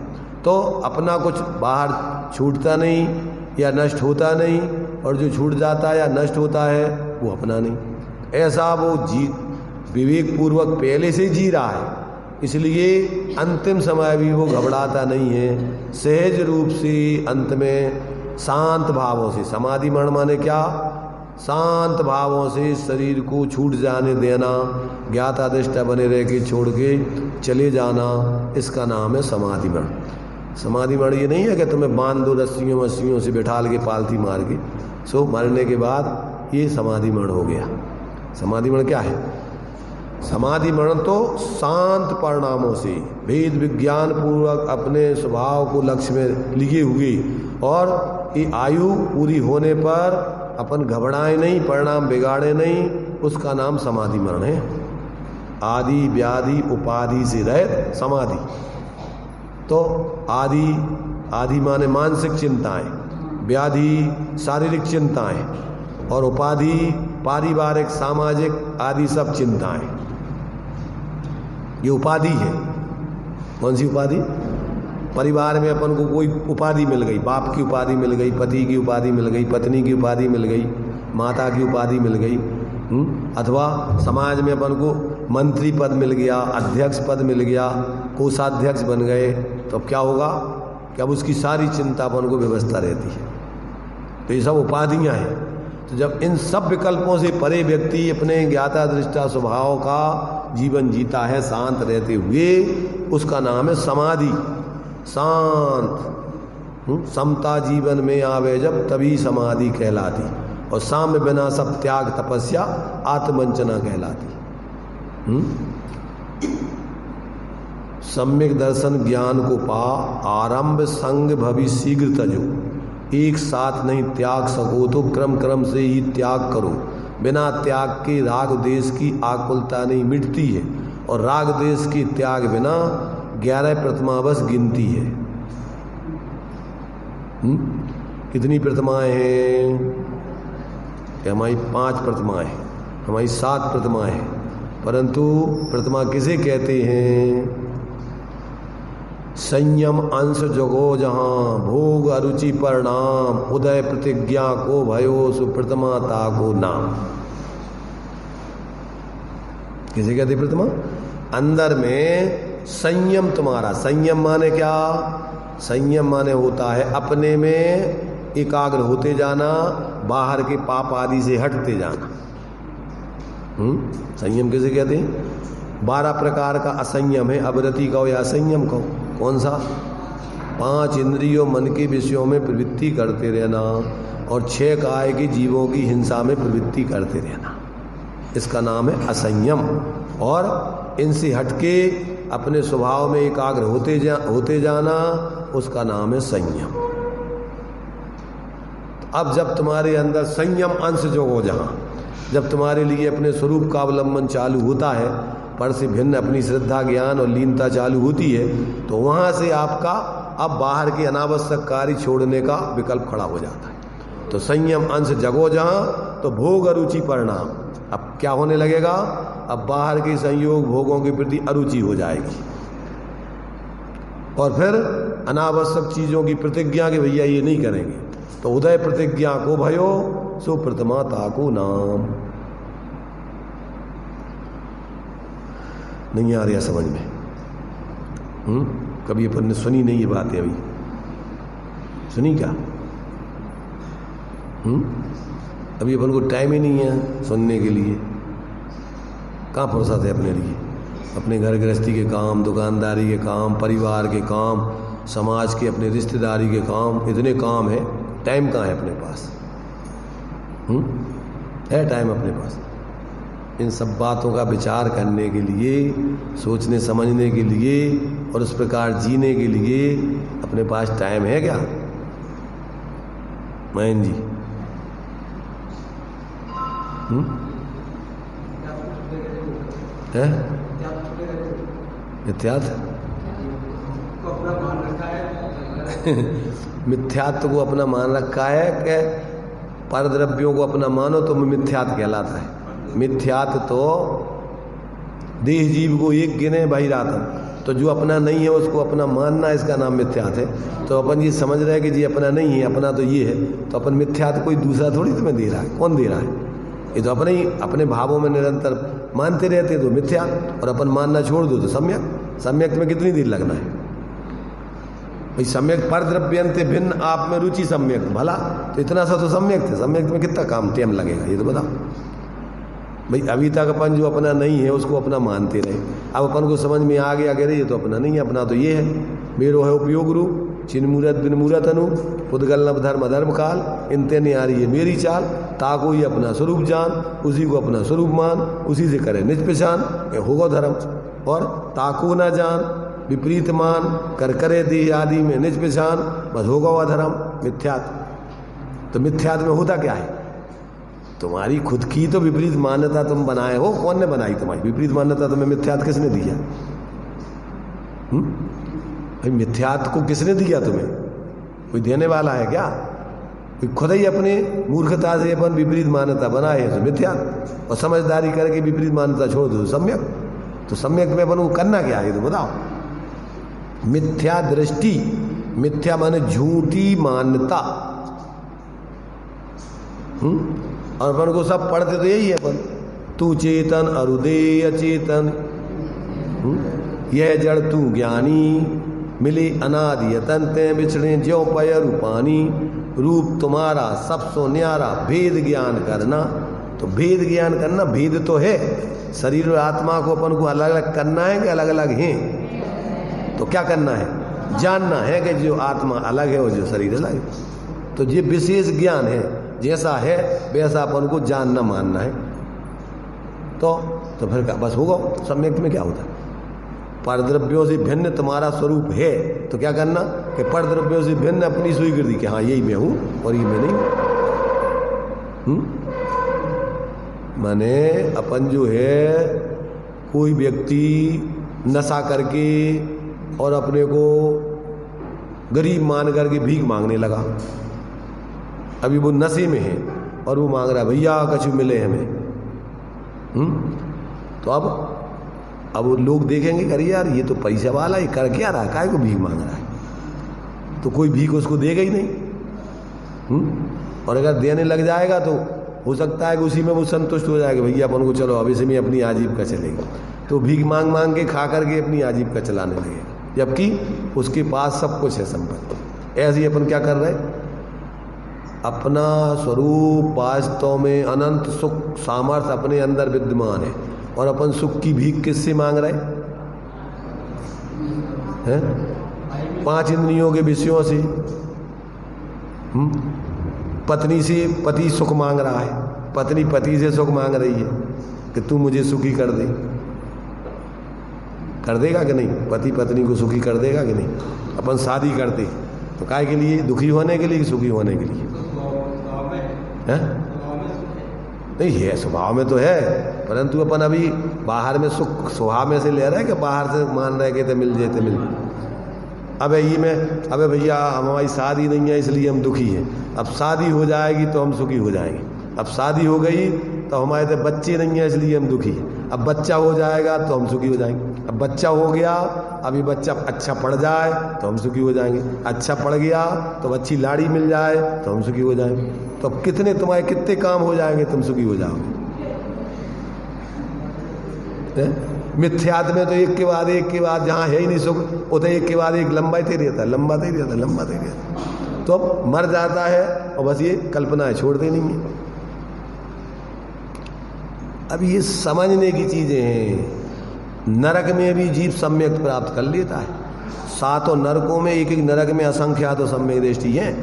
तो अपना कुछ बाहर छूटता नहीं या नष्ट होता नहीं, और जो छूट जाता है या नष्ट होता है वो अपना नहीं। ऐसा वो विवेक पूर्वक पहले से जी रहा है, इसलिए अंतिम समय भी वो घबराता नहीं है। सहज रूप से अंत में शांत भावों से, समाधि मरण माने क्या, शांत भावों से शरीर को छूट जाने देना, ज्ञाता दृष्टा बने रह के छोड़ के चले जाना, इसका नाम है समाधि मरण। समाधि मरण ये नहीं है कि तुम्हें बांध दो रस्सियों से बिठाल के पालती मार के, सो मरने के बाद ये समाधि मरण हो गया। समाधि मरण क्या है? समाधि मरण तो शांत परिणामों से वेद विज्ञान पूर्वक अपने स्वभाव को लक्ष्य में लिए हुए, और ये आयु पूरी होने पर अपन घबराए नहीं, परिणाम बिगाड़े नहीं, उसका नाम समाधि मरण है। आदि व्याधि उपाधि से रहित समाधि। तो आदि माने मानसिक चिंताएं, व्याधि शारीरिक चिंताएं, और उपाधि पारिवारिक सामाजिक आदि सब चिंताएं। ये उपाधि है। कौन सी उपाधि? परिवार में अपन को कोई उपाधि मिल गई, बाप की उपाधि मिल गई, पति की उपाधि मिल गई, पत्नी की उपाधि मिल गई, माता की उपाधि मिल गई, अथवा समाज में अपन को मंत्री पद मिल गया, अध्यक्ष पद मिल गया, कोषाध्यक्ष बन गए, तो अब क्या होगा कि अब उसकी सारी चिंता अपन को व्यवस्था रहती है। तो ये सब उपाधियां हैं। तो जब इन सब विकल्पों से परे व्यक्ति अपने ज्ञाता दृष्टा स्वभाव का जीवन जीता है शांत रहते हुए, उसका नाम है समाधि। शांत समता जीवन में आवे जब, तभी समाधि कहलाती। और साम्य बिना सब त्याग तपस्या आत्मवंचना कहलाती। सम्यक दर्शन ज्ञान को पा, आरंभ संग भविष्य शीघ्र तजो। एक साथ नहीं त्याग सको तो क्रम क्रम से ही त्याग करो। बिना त्याग के राग देश की आकुलता नहीं मिटती है, और राग देश के त्याग बिना 11 प्रतिमा बस गिनती है। कितनी प्रतिमाएं हैं? हमारी 5 प्रतिमाएं, हमारी 7 प्रतिमाएं हैं, परंतु प्रतिमा किसे कहते हैं? संयम अंश जगो जहां, भोग अरुचि परिणाम, उदय प्रतिज्ञा को भयो सुप्रतिमा ताको नाम। किसे कहते प्रतिमा? अंदर में संयम तुम्हारा। संयम माने क्या? संयम माने होता है अपने में एकाग्र होते जाना, बाहर के पाप आदि से हटते जाना। संयम किसे कहते हैं? 12 प्रकार का असंयम है, अवरति कहो या असंयम कहो। कौन सा? 5 इंद्रियों मन के विषयों में प्रवृत्ति करते रहना और 6 काय की जीवों की हिंसा में प्रवृत्ति करते रहना, इसका नाम है असंयम। और इनसे हटके अपने स्वभाव में एकाग्र होते जाना, उसका नाम है संयम। अब जब तुम्हारे अंदर संयम अंश जो हो जहाँ, जब तुम्हारे लिए अपने स्वरूप का अवलंबन चालू होता है, पर से भिन्न अपनी श्रद्धा ज्ञान और लीनता चालू होती है, तो वहाँ से आपका अब बाहर के अनावश्यक कार्य छोड़ने का विकल्प खड़ा हो जाता है। तो संयम अंश जगो जहाँ, तो भोग अरुचि परिणाम। अब क्या होने लगेगा? अब बाहर के संयोग भोगों के प्रति अरुचि हो जाएगी, और फिर अनावश्यक चीजों की प्रतिज्ञा के भैया ये नहीं करेंगे, तो उदय प्रतिज्ञा को भयो सो प्रथमा ताको नाम। नहीं आ रहा समझ में? कभी अपन ने सुनी नहीं ये बातें, अभी सुनी क्या? अभी अपन को टाइम ही नहीं है सुनने के लिए। कहाँ फुर्सत है अपने लिए? अपने घर गृहस्थी के काम, दुकानदारी के काम, परिवार के काम, समाज के, अपने रिश्तेदारी के काम, इतने काम है, टाइम कहाँ है अपने पास? है टाइम अपने पास? इन सब बातों का विचार करने के लिए, सोचने समझने के लिए और उस प्रकार जीने के लिए अपने पास टाइम है क्या? मयन जी है मिथ्यात्व मिथ्यात्व को अपना मान रखा है कि परद्रव्यों को अपना मानो तो मिथ्यात्व कहलाता है। मिथ्यात्व तो देह जीव को एक गिने बहिरातम, तो जो अपना नहीं है उसको अपना मानना, इसका नाम मिथ्यात्व है। तो अपन ये समझ रहे हैं कि जी अपना नहीं है, अपना तो ये है, तो अपन मिथ्यात्व कोई दूसरा थोड़ी तुम्हें दे रहा है। कौन दे रहा है? ये तो अपने ही अपने भावों में निरंतर मानते रहते तो मिथ्या, और अपन मानना छोड़ दो तो सम्यक। सम्यक में कितनी देर लगना है भाई? सम्यक पर द्रव्यंते भिन्न आप में रुचि सम्यक भला, तो इतना सा तो सम्यक थे। सम्यक में कितना काम टाइम लगेगा ये तो बताओ भाई। अभी तक अपन जो अपना नहीं है उसको अपना मानते रहे, अब अपन को समझ में आ गया कि ये तो अपना नहीं है, अपना तो ये है। मेरो है उपयोग रूप, चिन्ह मूरत बिन मूरत अनु, पुद्गल नव धर्म धर्म काल, इनते नहीं आ रही है मेरी चाल। ताको ही अपना स्वरूप जान, उसी को अपना स्वरूप मान, उसी से करे निज पहचान, ये होगा धर्म। और ताको ना जान, विपरीत मान, कर करे देह आदि में निज पहचान, बस होगा वह धर्म मिथ्यात्व। तो मिथ्यात्व में होता क्या है? तुम्हारी खुद की तो विपरीत मान्यता तुम बनाए हो। कौन ने बनाई तुम्हारी विपरीत मान्यता? तुम्हें मिथ्यात्व किसने दिया? भाई मिथ्यात्व को किसने दिया तुम्हें? कोई देने वाला है क्या? कोई खुद ही अपने मूर्खता से अपन विपरीत मान्यता बनाए तो मिथ्यात्व, और समझदारी करके विपरीत मान्यता छोड़ दो तो सम्यक। तो सम्यक में अपन को करना क्या है तो बताओ? मिथ्या दृष्टि, मिथ्या माने झूठी मान्यता। और अपन को सब पढ़ते तो यही है अपन, तू चेतन अरुदे अचेतन, यह जड़ तू ज्ञानी, मिले अनादि यतन ते बिछड़े ज्यों पय रूपानी, रूप तुम्हारा सबसो न्यारा भेद ज्ञान करना। तो भेद ज्ञान करना, भेद तो है, शरीर और आत्मा को अपन को अलग अलग करना है कि अलग अलग हैं? तो क्या करना है? जानना है कि जो आत्मा अलग है और जो शरीर अलग है। तो ये विशेष ज्ञान है, जैसा है वैसा अपन को जानना मानना है। तो फिर बस होगा। सम्यक में क्या होता है? परद्रव्यों से भिन्न तुम्हारा स्वरूप है, तो क्या करना कि परद्रव्यों से भिन्न अपनी स्वीकृति कि हाँ यही मैं हूं और ये मैं नहीं हूं। माने अपन जो है, कोई व्यक्ति नशा करके और अपने को गरीब मान करके भीख मांगने लगा। अभी वो नशे में है और वो मांग रहा भैया कछु मिले हमें। तो अब लोग देखेंगे अरे यार ये तो पैसे वाला ही कर क्या रहा है, काय को भीख मांग रहा है? तो कोई भीख उसको देगा ही नहीं। और अगर देने लग जाएगा तो हो सकता है कि उसी में वो संतुष्ट हो जाएगा, भैया अपन को चलो अब इसी में अपनी आजीविका चलेगी। तो भीख मांग मांग के खा करके अपनी आजीविका चलाने लगेगा, जबकि उसके पास सब कुछ है संपत्ति। ऐसे ही अपन क्या कर रहे हैं? अपना स्वरूप वास्तव में अनंत सुख सामर्थ्य अपने अंदर विद्यमान है, और अपन सुख की भीख किससे मांग रहे हैं? 5 इंद्रियों के विषयों से। पत्नी से पति सुख मांग रहा है, पत्नी पति से सुख मांग रही है कि तू मुझे सुखी कर दे। कर देगा कि नहीं? पति पत्नी को सुखी कर देगा कि नहीं? अपन शादी करते तो काय के लिए? दुखी होने के लिए कि सुखी होने के लिए? है? नहीं है, स्वभाव में तो है, परंतु अपन अभी बाहर में सुख स्वभाव में से ले रहे हैं कि बाहर से मान रहे कि मिल जाते मिल। अबे ये में अबे भैया हमारी शादी नहीं है इसलिए हम दुखी हैं, अब शादी हो जाएगी तो हम सुखी हो जाएंगे। अब शादी हो गई तो हमारे तो बच्चे नहीं है इसलिए हम दुखी हैं, अब बच्चा हो जाएगा तो हम सुखी हो जाएंगे। अब बच्चा हो गया, अभी बच्चा अच्छा पढ़ जाए तो हम सुखी हो जाएंगे, अच्छा पढ़ गया तो अच्छी लाड़ी मिल जाए तो हम सुखी हो जाएंगे। तो अब कितने तुम्हारे कितने काम हो जाएंगे, तुम सुखी हो जाओगे। मिथ्यात्व में तो एक के बाद जहाँ है ही नहीं सुख, वो तो एक के बाद एक लंबा ही रहता है, लंबा ही रहता है। तो अब मर जाता है और बस ये कल्पना है, छोड़ते नहीं है। अब ये समझने की चीजें हैं। नरक में भी जीव सम्यक प्राप्त कर लेता है। 7 नरकों में एक नरक में असंख्यात तो सम्यक दृष्टि है।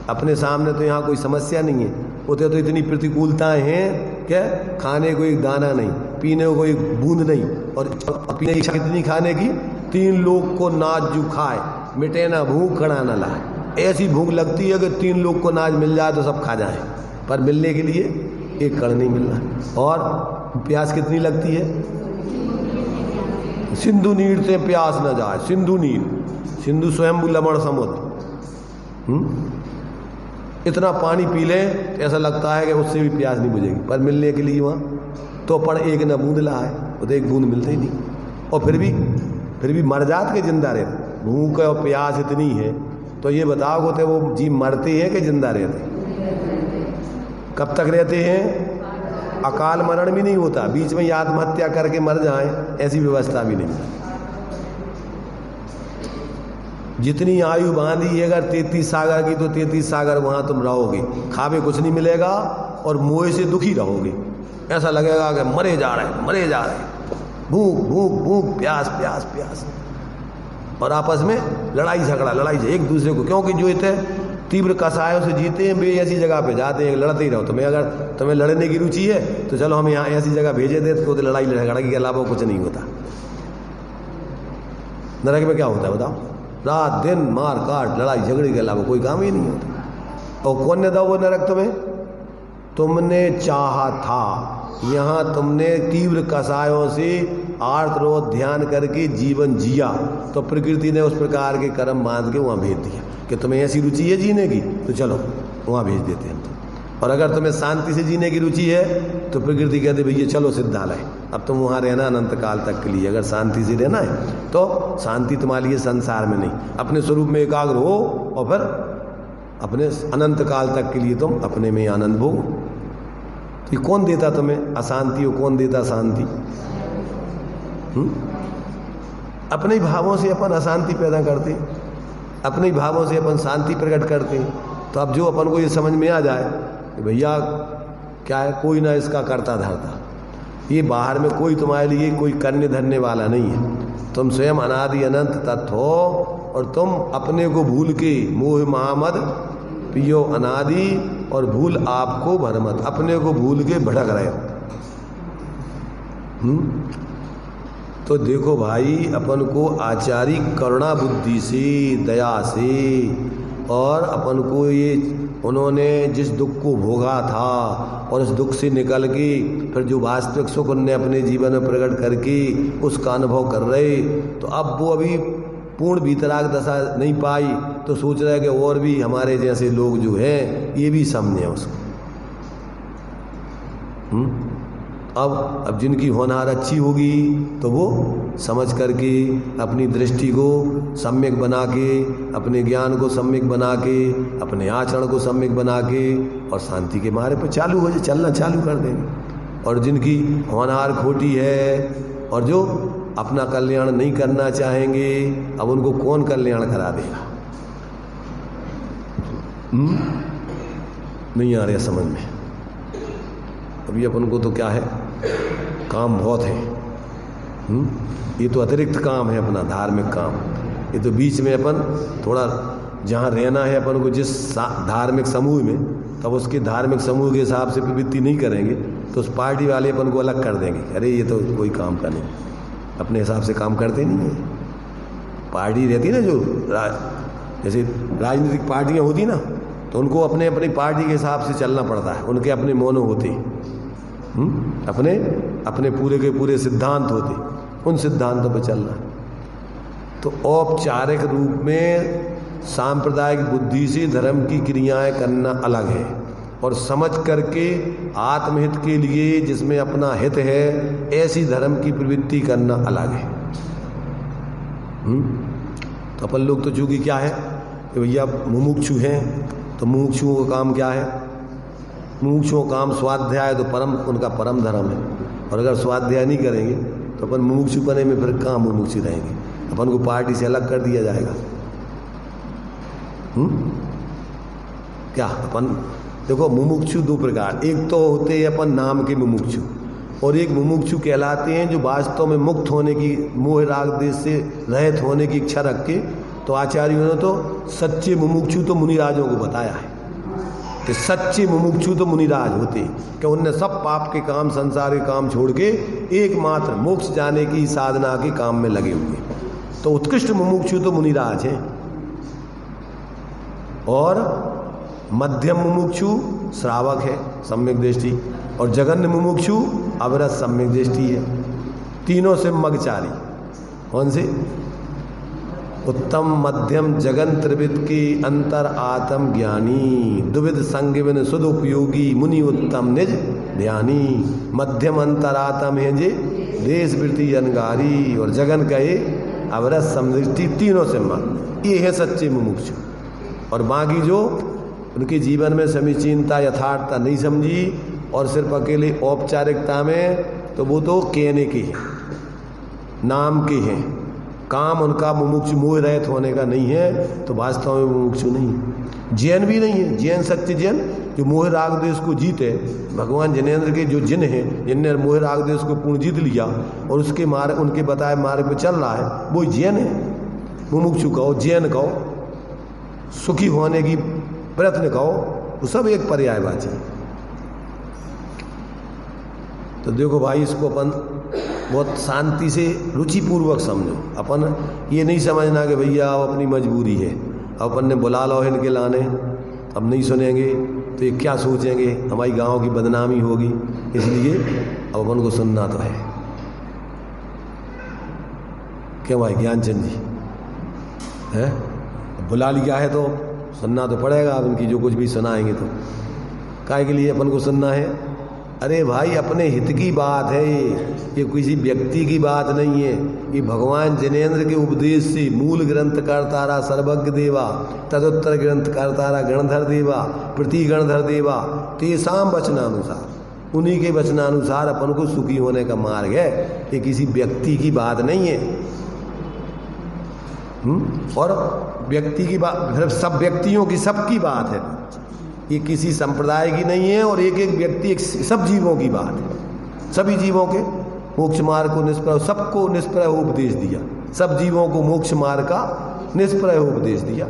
अपने सामने तो यहाँ कोई समस्या नहीं है, उतने तो इतनी प्रतिकूलताएं हैं क्या, खाने को एक दाना नहीं, पीने को एक बूंद नहीं, और पीने की कितनी खाने की, 3 लोग को नाज जो खाए, मिटे ना भूख खड़ा ना लाए। ऐसी भूख लगती है कि 3 लोग को नाज मिल जाए तो सब खा जाए, पर मिलने के लिए एक कण नहीं मिल रहा। और प्यास कितनी लगती है, सिंधु नीर से प्यास न जाए। सिंधु नीर, सिंधु स्वयं लवण समुद्र, इतना पानी पी ले तो ऐसा लगता है कि उससे भी प्यास नहीं बुझेगी, पर मिलने के लिए वहाँ तो पर एक न बूंद ला है, वो तो एक बूंद मिलते ही नहीं। और फिर भी मर जात के जिंदा रहते। भूख और प्यास इतनी है तो ये बताओ होते वो जीव मरते हैं कि जिंदा रहते? कब तक रहते हैं? अकाल मरण भी नहीं होता, बीच में आत्महत्या करके मर जाएं ऐसी व्यवस्था भी नहीं। जितनी आयु बांधी है अगर 33 सागर की तो 33 सागर वहां तुम रहोगे, खावे कुछ नहीं मिलेगा और मोह से दुखी रहोगे। ऐसा लगेगा कि मरे जा रहे, भूख भूख भूख, प्यास प्यास प्यास, और आपस में लड़ाई झगड़ा एक दूसरे को, क्योंकि जो इतने तीव्र कसायों से जीते हैं वे ऐसी जगह पे जाते हैं, लड़ते ही रहो। तुम्हें लड़ने की रुचि है तो चलो हम यहाँ ऐसी जगह भेजे देते तो लड़ाई झगड़ा के अलावा कुछ नहीं होता। नरक में क्या होता है बताओ? रात दिन मार काट लड़ाई झगड़े के अलावा कोई काम ही नहीं होता। और कौन ने था वो नरक तुम्हें? तुमने चाहा था। यहाँ तुमने तीव्र कसायों से आर्त रोध ध्यान करके जीवन जिया तो प्रकृति ने उस प्रकार के कर्म बांध के वहाँ भेज दिया कि तुम्हें ऐसी रुचि है जीने की तो चलो वहाँ भेज देते हैं तुम। और अगर तुम्हें शांति से जीने की रुचि है तो प्रकृति कहते भैया चलो सिद्धालय, अब तुम वहाँ रहना अनंत काल तक के लिए। अगर शांति से रहना है तो शांति तुम्हारे लिए संसार में नहीं, अपने स्वरूप में एकाग्र हो और फिर अपने अनंत काल तक के लिए तुम अपने में आनंद भोगो। तो ये कौन देता तुम्हें अशांति और कौन देता शांति? अपने ही भावों से अपन अशांति पैदा करते, अपने ही भावों से अपन शांति प्रकट करते। तो अब जो अपन को ये समझ में आ जाए कि भैया क्या है, कोई ना इसका करता धरता, ये बाहर में कोई तुम्हारे लिए कोई करने धरने वाला नहीं है। तुम स्वयं अनादि अनंत तत्व हो और तुम अपने को भूल के मोह महामद पियो अनादि और भूल आपको भरमत, अपने को भूल के भटक रहे हो। तो देखो भाई, अपन को आचारी करुणा बुद्धि से, दया से, और अपन को ये उन्होंने जिस दुख को भोगा था और उस दुख से निकल के फिर जो वास्तविक सुख उन्होंने अपने जीवन में प्रकट करके उसका अनुभव कर रहे, तो अब वो अभी पूर्ण भीतराग दशा नहीं पाई तो सोच रहे हैं कि और भी हमारे जैसे लोग जो हैं ये भी समझें उसको। अब जिनकी होनहार अच्छी होगी तो वो समझ करके अपनी दृष्टि को सम्यक बना के, अपने ज्ञान को सम्यक बना के, अपने आचरण को सम्यक बना के और शांति के मार्ग पर चालू हो जाए, चलना चालू कर देंगे। और जिनकी होनहार खोटी है और जो अपना कल्याण नहीं करना चाहेंगे, अब उनको कौन कल्याण करा देगा? नहीं आ रहा समझ में। अभी अपन को तो क्या है, काम बहुत है। ये तो अतिरिक्त काम है अपना धार्मिक काम। ये तो बीच में अपन थोड़ा जहाँ रहना है अपन को जिस धार्मिक समूह में, तब उसके धार्मिक समूह के हिसाब से प्रवृत्ति नहीं करेंगे तो उस पार्टी वाले अपन को अलग कर देंगे, अरे ये तो कोई काम का नहीं, अपने हिसाब से काम करते नहीं है। पार्टी रहती है ना, जो जैसे राजनीतिक पार्टियाँ होती ना, तो उनको अपने अपनी पार्टी के हिसाब से चलना पड़ता है, उनके अपने मोनो होते, अपने अपने पूरे के पूरे सिद्धांत होते, उन सिद्धांतों पर चलना। तो औपचारिक रूप में सांप्रदायिक बुद्धि से धर्म की क्रियाएं करना अलग है, और समझ करके आत्महित के लिए जिसमें अपना हित है ऐसी धर्म की प्रवृत्ति करना अलग है। तो अपन लोग तो चूंकि क्या है कि भैया मुमुक्षु हैं, तो मुमुक्षुओं का काम क्या है? मुमुक्षुओं का काम स्वाध्याय, तो परम उनका परम धर्म है। और अगर स्वाध्याय नहीं करेंगे तो अपन मुमुक्षु बने में फिर कहाँ मुमुक्षु रहेंगे, अपन को पार्टी से अलग कर दिया जाएगा। क्या अपन देखो, मुमुक्षु दो प्रकार, एक तो होते हैं अपन नाम के मुमुक्षु, और एक मुमुक्षु कहलाते हैं जो वास्तव में मुक्त होने की, मोह राग देश से रहित होने की इच्छा रख के। तो आचार्यों ने तो सच्चे मुमुक्षु तो मुनिराजों को बताया है कि सच्चे मुमुक्षु तो मुनिराज होते कि उनने सब पाप के काम, संसार के काम छोड़ के एकमात्र मोक्ष जाने की साधना के काम में लगे हुए। तो उत्कृष्ट मुमुक्षु तो मुनिराज हैं, और मध्यम मुमुक्षु श्रावक है सम्यक दृष्टि, और जघन्य मुमुक्षु अविरत सम्यक दृष्टि है। तीनों से मगचारी। कौन से? उत्तम मध्यम जगन त्रिविध की अंतर आत्म ज्ञानी, दुविध संग बिन सुदुपयोगी मुनि उत्तम निज ध्यानी। मध्यम अंतर आत्म है जे देश वृत्ति अनगारी, और जगन कहे अविरत समदृष्टि, तीनों से मग। ये है सच्चे मुमुक्षु। और बाकी जो उनके जीवन में समीचीनता, यथार्थता नहीं समझी और सिर्फ अकेले औपचारिकता में, तो वो तो कहने के हैं, नाम के हैं, काम उनका मुमुक्षु मोह रहित होने का नहीं है, तो वास्तव में मुमुक्षु नहीं। जैन भी नहीं है, जैन सच्चे जैन जो मोह राग देश को जीते, भगवान जिनेंद्र के जो जिन हैं जिनने मोह राग देश को पूर्ण जीत लिया और उसके मार्ग, उनके बताए मार्ग पे चल रहा है, वो जैन है। मुमुक्षु कहो, जैन कहो, सुखी होने की प्रयत्न कहो, वो सब एक पर्यायवाची। तो देखो भाई, इसको अपन बहुत शांति से रुचिपूर्वक समझो। अपन ये नहीं समझना कि भैया अब अपनी मजबूरी है, अब अपन ने बुला लो इनके लाने, अब नहीं सुनेंगे तो ये क्या सोचेंगे, हमारी गांव की बदनामी होगी, इसलिए अब अपन को सुनना तो है। क्यों भाई ज्ञानचंद जी है, बुला लिया है तो सुनना तो पड़ेगा। अब इनकी जो कुछ भी सुनाएंगे तो काहे के लिए अपन को सुनना है? अरे भाई, अपने हित की बात है ये किसी व्यक्ति की बात नहीं है। ये भगवान जिनेंद्र के उपदेश से मूल ग्रंथ करतारा सर्वज्ञ देवा, तदुत्तर ग्रंथ करतारा गणधर देवा, प्रति गणधर देवा, तेसाम वचनानुसार, उन्हीं के वचनानुसार अपन को सुखी होने का मार्ग है। ये किसी व्यक्ति की बात नहीं है। और व्यक्ति की बात, सब व्यक्तियों की, सबकी बात है। ये किसी संप्रदाय की नहीं है, और एक एक व्यक्ति, सब जीवों की बात है। सभी जीवों के मोक्ष मार्ग को निष्प्रह, सबको निष्प्रह उपदेश दिया, सब जीवों को मोक्ष मार्ग का निष्प्रह उपदेश दिया।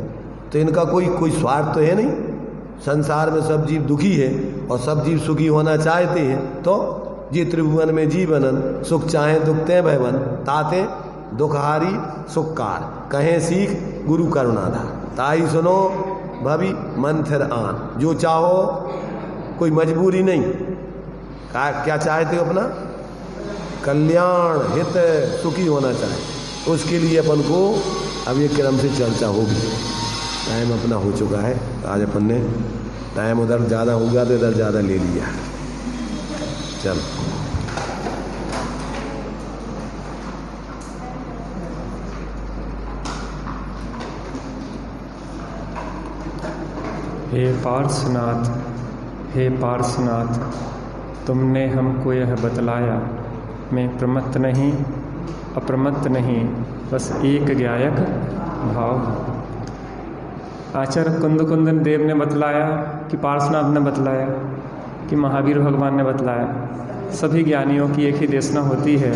तो इनका कोई स्वार्थ तो है नहीं। संसार में सब जीव दुखी है और सब जीव सुखी होना चाहते हैं। तो ये त्रिभुवन में जीवनन, सुख चाहे दुख ते भयवन, ताते दुखहारी सुखकार, कहें सीख गुरु करुणाधार, ताई सुनो भाभी मन थिर आन। जो चाहो, कोई मजबूरी नहीं। क्या चाहते हो? अपना कल्याण, हित, सुखी होना चाहे, उसके लिए अपन को अब ये क्रम से चर्चा होगी। टाइम अपना हो चुका है, आज अपन ने टाइम उधर ज़्यादा हो गया तो इधर ज़्यादा ले लिया। चलो, हे पार्श्वनाथ, हे पार्श्वनाथ, तुमने हमको यह बतलाया, मैं प्रमत्त नहीं अप्रमत्त नहीं, बस एक ज्ञायक भाव। आचार्य कुंदन देव ने बतलाया कि पार्श्वनाथ ने बतलाया कि महावीर भगवान ने बतलाया। सभी ज्ञानियों की एक ही देशना होती है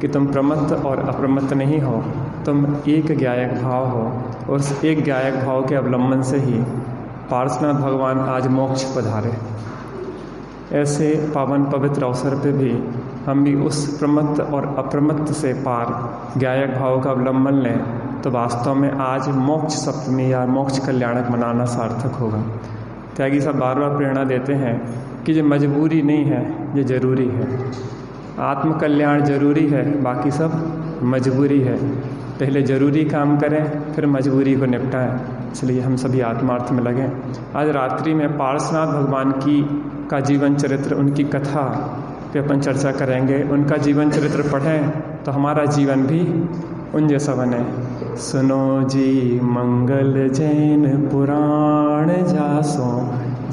कि तुम प्रमत्त और अप्रमत्त नहीं हो, तुम एक गायक भाव हो, और उस एक गायक भाव के अवलंबन से ही पार्श्वनाथ भगवान आज मोक्ष पधारे। ऐसे पावन पवित्र अवसर पे भी हम भी उस प्रमत्त और अप्रमत्त से पार गायक भाव का अवलंबन लें तो वास्तव में आज मोक्ष सप्तमी या मोक्ष कल्याणक मनाना सार्थक होगा। त्यागी साहब बार बार प्रेरणा देते हैं कि ये मजबूरी नहीं है, ये ज़रूरी है। आत्म कल्याण जरूरी है, बाकी सब मजबूरी है। पहले ज़रूरी काम करें, फिर मजबूरी को निपटाएं। इसलिए हम सभी आत्मार्थ में लगें। आज रात्रि में पार्श्वनाथ भगवान का जीवन चरित्र, उनकी कथा पे अपन चर्चा करेंगे। उनका जीवन चरित्र पढ़ें तो हमारा जीवन भी उन जैसा बने। सुनो जी मंगल जैन पुराण जासो,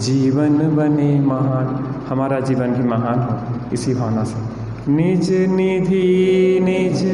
जीवन बने महान। हमारा जीवन भी महान हो इसी भावना से। निज निधि निज